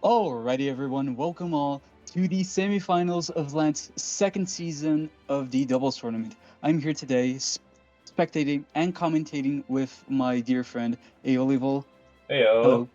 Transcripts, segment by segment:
Alrighty, everyone, welcome all to the semifinals of Lance' second season of the doubles tournament. I'm here today, spectating and commentating with my dear friend Aolyvul. Heyo. Hello.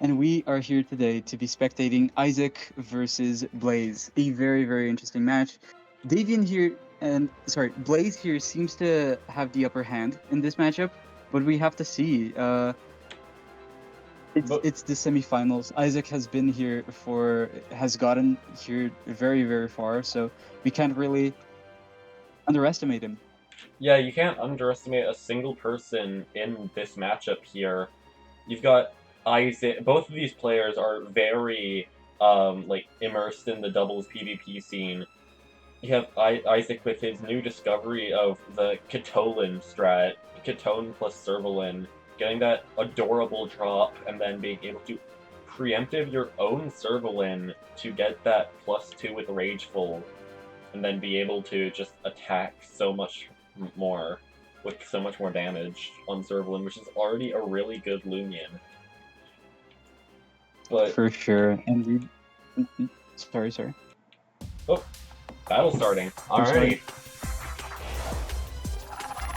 And we are here today to be spectating Isaac versus Blaze, a very, very interesting match. Davian here, Blaze here seems to have the upper hand in this matchup, but we have to see. It's the semifinals. Isaac has gotten here very, very far, so we can't really underestimate him. Yeah, you can't underestimate a single person in this matchup here. You've got Isaac. Both of these players are very immersed in the doubles PvP scene. You have Isaac with his new discovery of the Katolin strat, Katone plus Servalin, getting that adorable drop, and then being able to preemptive your own Servalin to get that +2 with Rageful, and then be able to just attack so much more with so much more damage on Servalin, which is already a really good Lumion. But for sure. And sorry. Oh, battle starting. Alright.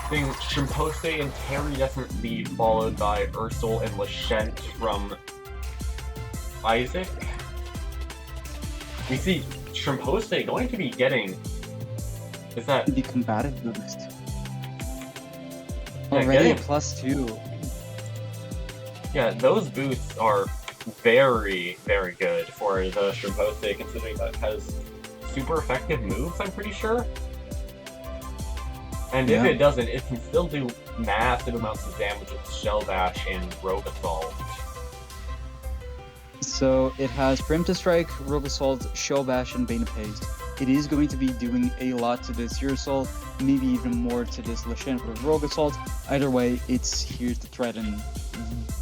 Seeing Shimpose and Terry doesn't lead, followed by Ursel and Lashent from Isaac. We see Shimpose going to be getting. Is that the combative boost? Already a +2. Yeah, those boosts are very, very good for the Shimpose, considering that has super effective moves, I'm pretty sure. And if it doesn't, it can still do massive amounts of damage with Shell Bash and Rogue Assault. So it has Preemptive Strike, Rogue Assault, Shell Bash, and Bane of Haste. It is going to be doing a lot to this Ursel, maybe even more to this Lashent with Rogue Assault. Either way, it's here to threaten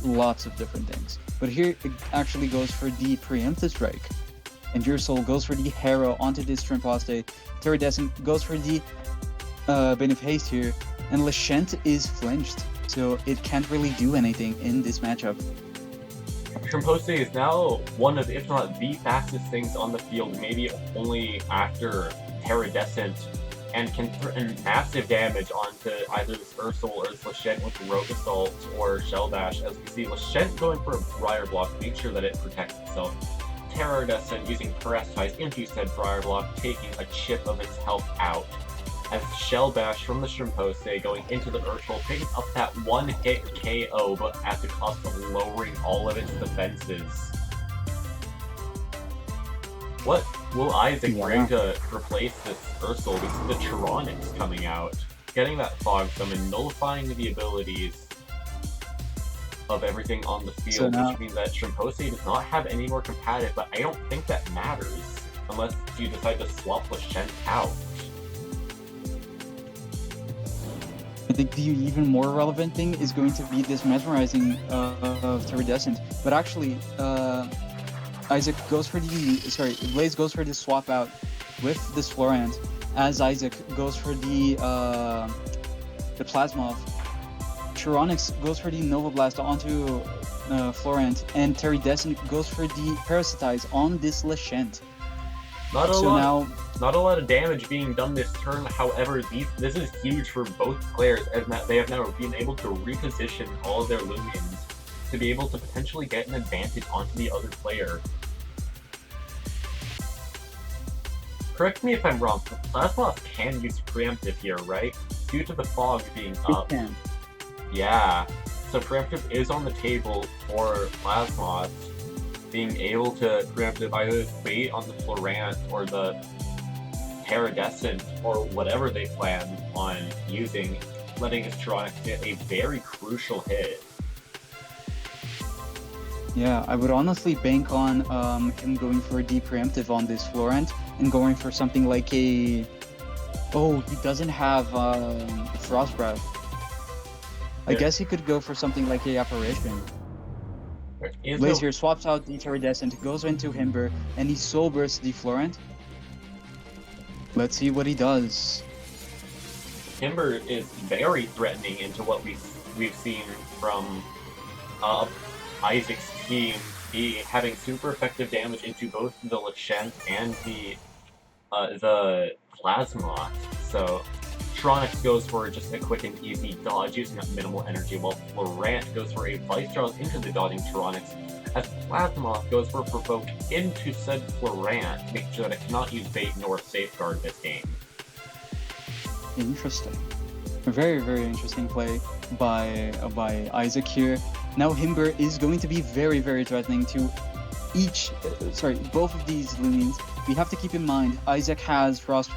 lots of different things. But here it actually goes for the Preemptive Strike. And Ursel goes for the Harrow onto this Shrimposte. Terradescent goes for the Bane of Haste here. And Lashent is flinched, so it can't really do anything in this matchup. Shimpose is now one of, if not the fastest things on the field, maybe only after Terradescent, and can threaten massive damage onto either this Ursel or this Lashent with Rogue Assault or Shell Bash. As we see, Lashent going for a Briar Block to make sure that it protects itself. Terradescent using Parasitize into said Briar Block, taking a chip of its health out. As Shell Bash from the Shimpose going into the Ursel, picking up that one-hit KO, but at the cost of lowering all of its defenses. What will Isaac bring to replace this Ursel? We see the Tyranics coming out, getting that Fog Summon, nullifying the abilities of everything on the field, which means that Shimpose does not have any more competitive, but I don't think that matters, unless you decide to swap Lashent out. I think the even more relevant thing is going to be this mesmerizing of Terradescent. But actually, Blaze goes for the swap out with this Florant, as Isaac goes for the Plasma. Tyranics goes for the Nova Blast onto Florant, and Terradescent goes for the Parasitize on this Lashent. Not a lot of damage being done this turn. However, this is huge for both players, as they have now been able to reposition all of their Lumions to be able to potentially get an advantage onto the other player. Correct me if I'm wrong, but Plasma can use Preemptive here, right? Due to the fog being up. Yeah, so Preemptive is on the table for Plasma, being able to preemptive either bait on the Florant or the Terradescent or whatever they plan on using, letting his Tyranics get a very crucial hit. Yeah, I would honestly bank on him going for a deep preemptive on this Florant and going for something like a... Oh, he doesn't have Frost Breath. I guess he could go for something like a Apparition. Blaze here swaps out the Terradescent, goes into Himber, and he soul bursts the Florant. Let's see what he does. Himber is very threatening into what we've seen from Isaac's team. be having super effective damage into both the Lachent and the Plasma. So Tronics goes for just a quick and easy dodge using up minimal energy, while Florant goes for a Vice Jaws into the dodging Tronics, as Plasma goes for Provoke into said Florant, making sure that it cannot use bait nor safeguard this game. Interesting. A very, very interesting play by Isaac here. Now Himber is going to be very, very threatening to both of these Lumians. We have to keep in mind Isaac has Frost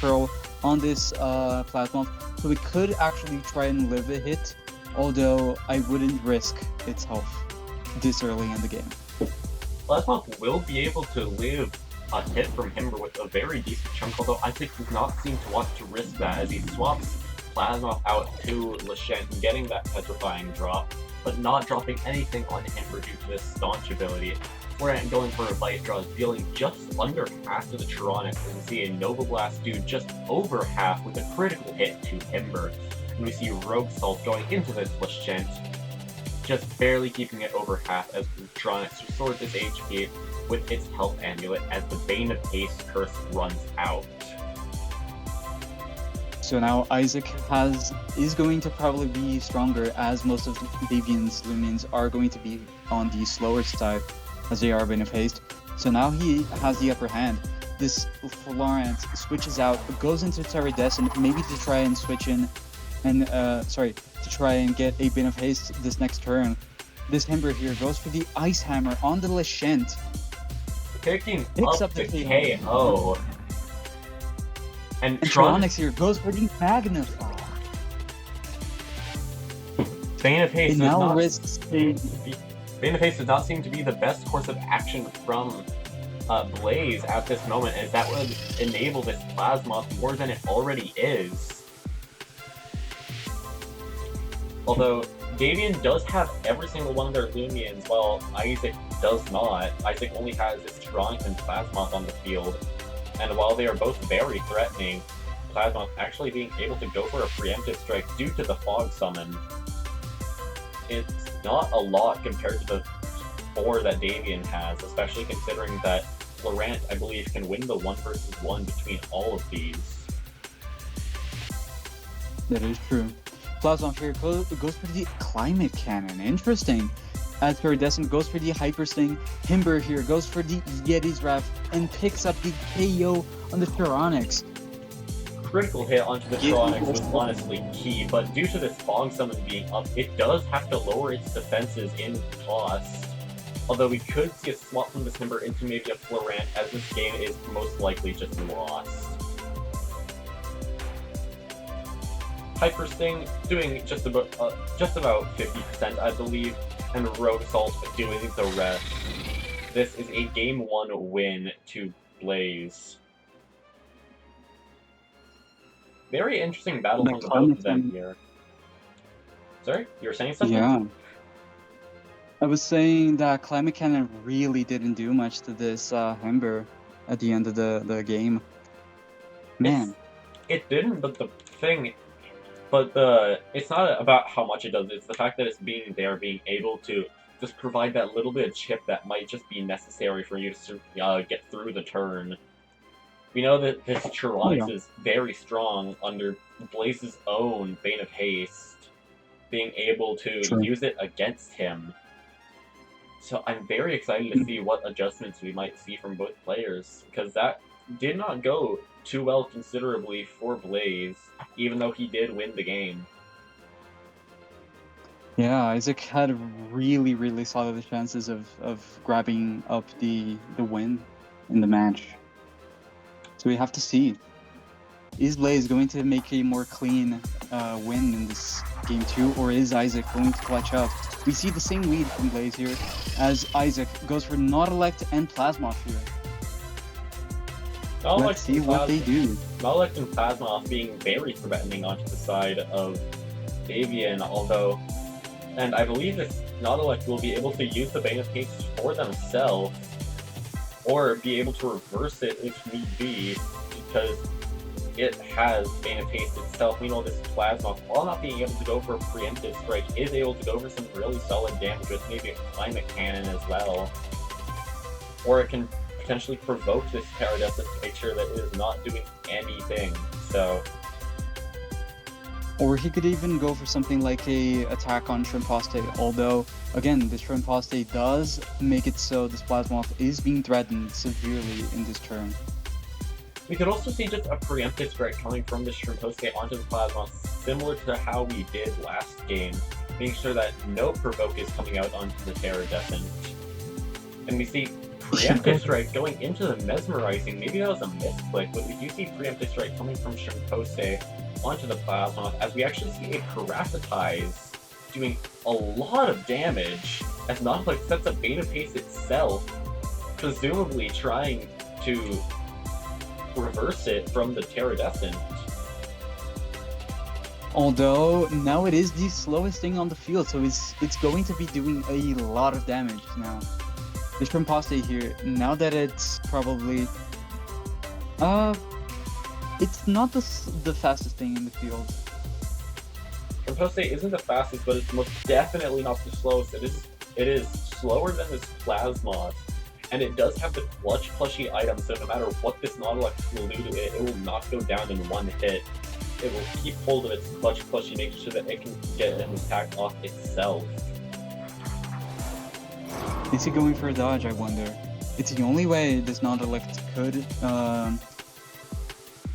Pearl on this Plasma, so we could actually try and live a hit, although I wouldn't risk its health this early in the game. Plasma will be able to live a hit from Himber with a very decent chunk, although Isaac does not seem to want to risk that as he swaps Plasma out to Lachent, getting that petrifying drop, but not dropping anything on Himber due to this staunch ability. Florant going for a Vice Draw, dealing just under half to the Tronics, and we see a Nova Blast do just over half with a critical hit to Himber. And we see Rogue Salt going into this Lachent, just barely keeping it over half as Tronics restores its HP with its health amulet as the Bane of Haste curse runs out. So now Isaac is going to probably be stronger, as most of Davian's Lumians are going to be on the slower side, as they are Bane of Haste. So now he has the upper hand. This Florant switches out, goes into Terradescent, maybe to try and switch in, and to try and get a Bane of Haste this next turn. This Himber here goes for the Ice Hammer on the Lachent. Picks up the KO. And Tronics here goes for the Magnify. Bane of Haste Bane of Haste does not seem to be the best course of action from Blaze at this moment, as that would enable this Plasma more than it already is. Although Davian does have every single one of their Lumians, while Isaac does not. Isaac only has his Tronic and Plasma on the field, and while they are both very threatening, Plasma actually being able to go for a preemptive strike due to the Fog Summon, it's not a lot compared to the 4 that Davian has, especially considering that Florant, I believe, can win the 1 versus 1 between all of these. That is true. Plasma here goes for the Climate Cannon. Interesting. As Terradescent goes for the Hyper Sting, Himber here goes for the Yeti's Wrath and picks up the KO on the Tronics. Critical hit onto the Tronics was honestly key, but due to this Fog Summon being up, it does have to lower its defenses in cost. Although we could see a swap from this Himber into maybe a Florant, as this game is most likely just lost. Hyper Sting doing just about 50%, I believe, and Rogue Salt doing the rest. This is a Game 1 win to Blaze. Very interesting battle from the both of them here. Sorry? You were saying something? Yeah. I was saying that Climate Cannon really didn't do much to this Himber at the end of the game. Man. It didn't, but it's not about how much it does, it's the fact that it's being able to just provide that little bit of chip that might just be necessary for you to get through the turn. We know that this Tronics is very strong under Blaze's own Bane of Haste, being able to use it against him. So I'm very excited to see what adjustments we might see from both players, because that did not go too well considerably for Blaze, even though he did win the game. Yeah, Isaac had really, really solid chances of grabbing up the win in the match. So we have to see. Is Blaze going to make a more clean win in this game 2, or is Isaac going to clutch up? We see the same lead from Blaze here, as Isaac goes for Nautilect and Plasma here. Let's see what they do. Nautilect and Plasma being very threatening onto the side of Davian, and I believe that Nautilect will be able to use the Bane of Haste for themselves, or be able to reverse it if need be, because it has Bane of Haste itself. We know this Plasma, while not being able to go for a preemptive strike, is able to go for some really solid damage with maybe a Climate Cannon as well. Or it can potentially provoke this Paradescent to make sure that it is not doing anything. So, or he could even go for something like a attack on Shrimposte, although, again, the Shrimposte does make it so this Plasmoth is being threatened severely in this turn. We could also see just a preemptive strike coming from the Shrimposte onto the Plasmoth, similar to how we did last game, making sure that no provoke is coming out onto the Paradescent. And we see preemptive strike going into the Mesmerizing. Maybe that was a misclick, but we do see preemptive strike coming from Shrimposte onto the Plasmoth, as we actually see a Parasitize doing a lot of damage, as Nautilus sets up Bane of Haste itself, presumably trying to reverse it from the Paradescent. Although, now it is the slowest thing on the field, so it's going to be doing a lot of damage now. The Shrimposte here, now that it's probably... it's not the fastest thing in the field. Shrimposte isn't the fastest, but it's most definitely not the slowest. It is slower than this Plasmoth, and it does have the Clutch Plushie item, so no matter what this Nautilus will do to it, it will not go down in one hit. It will keep hold of its Clutch Plushie, making sure that it can get an attack off itself. Is he going for a dodge, I wonder? It's the only way this Nautilus could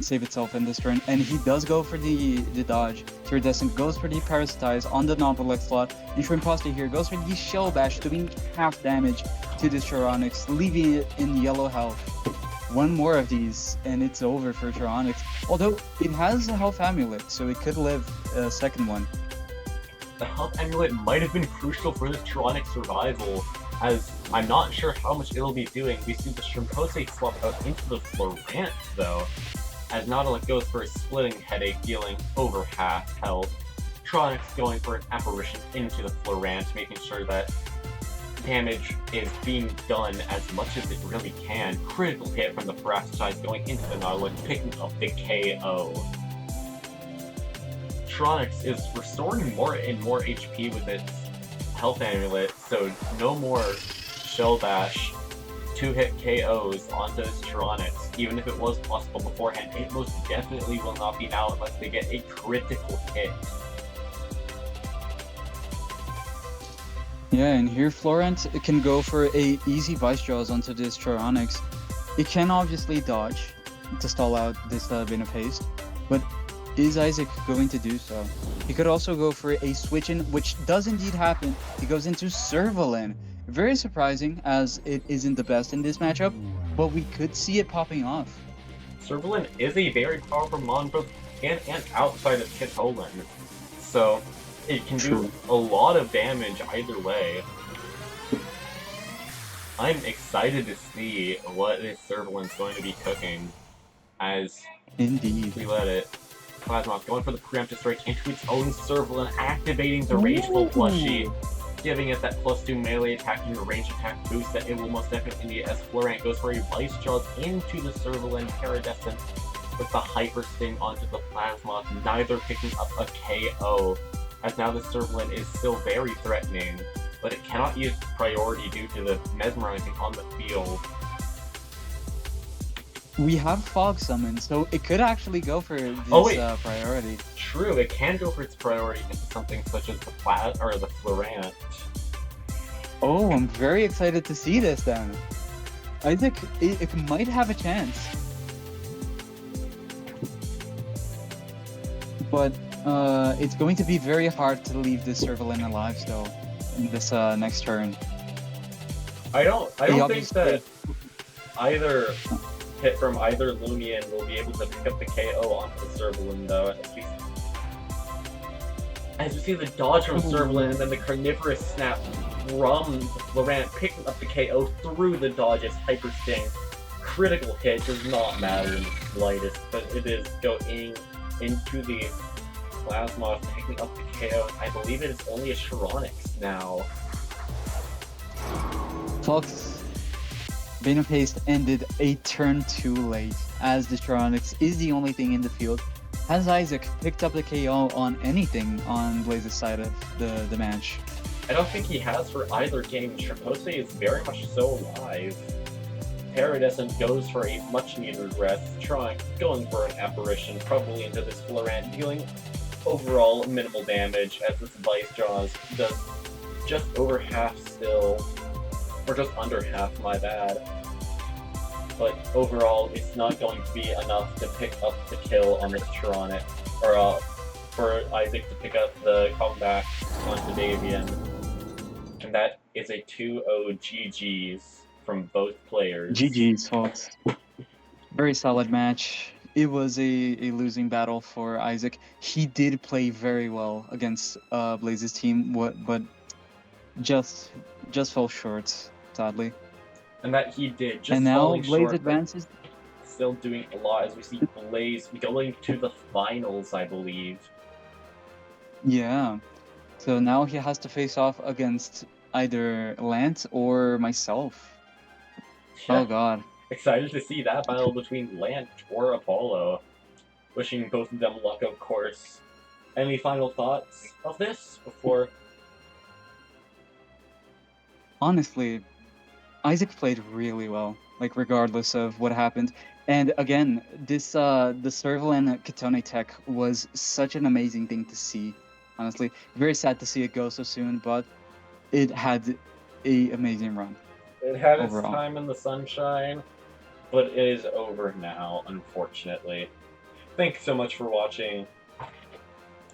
save itself in this turn, and he does go for the dodge. Paradescent goes for the Parasitize on the Nautilus slot, and Shrimposte here goes for the Shell Bash, doing half damage to this Charonix, leaving it in yellow health. One more of these, and it's over for Charonix. Although, it has a health amulet, so it could live a second one. The health amulet might have been crucial for this Charonix survival, as I'm not sure how much it'll be doing. We see the Shrimposte swap out into the Florant, though, as Nautilus goes for a Splitting Headache, dealing over half health. Charonix going for an Apparition into the Florant, making sure that damage is being done as much as it really can. Critical hit from the Parasitize going into the Nautilus, picking up the KO. Charonix is restoring more and more HP with its health amulet, so no more Shell Bash 2-hit KOs onto this Charonix. Even if it was possible beforehand, it most definitely will not be now unless they get a critical hit. Yeah, and here Florent can go for a easy Vice Jaws onto this Charonix. It can obviously dodge to stall out this Bane of Haste, but is Isaac going to do so? He could also go for a switch in, which does indeed happen. He goes into Servalin. Very surprising, as it isn't the best in this matchup, but we could see it popping off. Servalin is a very powerful mon both in and outside of Kitolin, so it can do a lot of damage either way. I'm excited to see what this Servalin's going to be cooking, as Indeed. we let it. Plasmoth going for the preemptive strike into its own Servalin, activating the Rageful Plushie, giving it that +2 melee attack and range attack boost that it will most definitely need, as Florant goes for a Vice Jaws into the Servalin Paradescent with the Hyper Sting onto the Plasmoth, neither picking up a KO, as now the Servalin is still very threatening, but it cannot use priority due to the Mesmerizing on the field. We have Fog Summon, so it could actually go for this priority. True, it can go for its priority into something such as the Florant. Oh, I'm very excited to see this then. Isaac, it might have a chance. But it's going to be very hard to leave this Servalin alive still in this next turn. I don't think that either hit from either Lumion will be able to pick up the KO onto the Servalin, though. As we see the dodge from Servalin, and then the Carnivorous Snap from Florant picking up the KO through the dodge's Hyper Sting. Critical hit does not matter in the slightest, but it is going into the Plasmoth, picking up the KO. I believe it is only a Charonix now. Fox, Bane of Haste ended a turn too late, as the Tronics is the only thing in the field. Has Isaac picked up the KO on anything on Blaze's side of the match? I don't think he has for either game. Tripose is very much so alive. Paradescent goes for a much-needed rest, going for an apparition, probably into this Florant, dealing overall minimal damage as this Vice Jaws does just over half still, or just under half, my bad. But overall, it's not going to be enough to pick up the kill on this Tronic, or for Isaac to pick up the comeback onto Davian. And that is a 2-0 GG's from both players. GG's, folks. Very solid match. It was a losing battle for Isaac. He did play very well against Blaze's team, but just fell short, sadly. And that he did, just and now falling Blaze short, advances. Still doing a lot as we see Blaze going to the finals, I believe. Yeah. So now he has to face off against either Lance or myself. Yeah. Oh god. Excited to see that battle between Lance or Apollo. Wishing both of them luck, of course. Any final thoughts of this before? Honestly, Isaac played really well, like regardless of what happened. And again, this the Serval Katone tech was such an amazing thing to see. Honestly, very sad to see it go so soon, but it had a amazing run. It had its overall. time in the sunshine, but it is over now, unfortunately. Thanks so much for watching.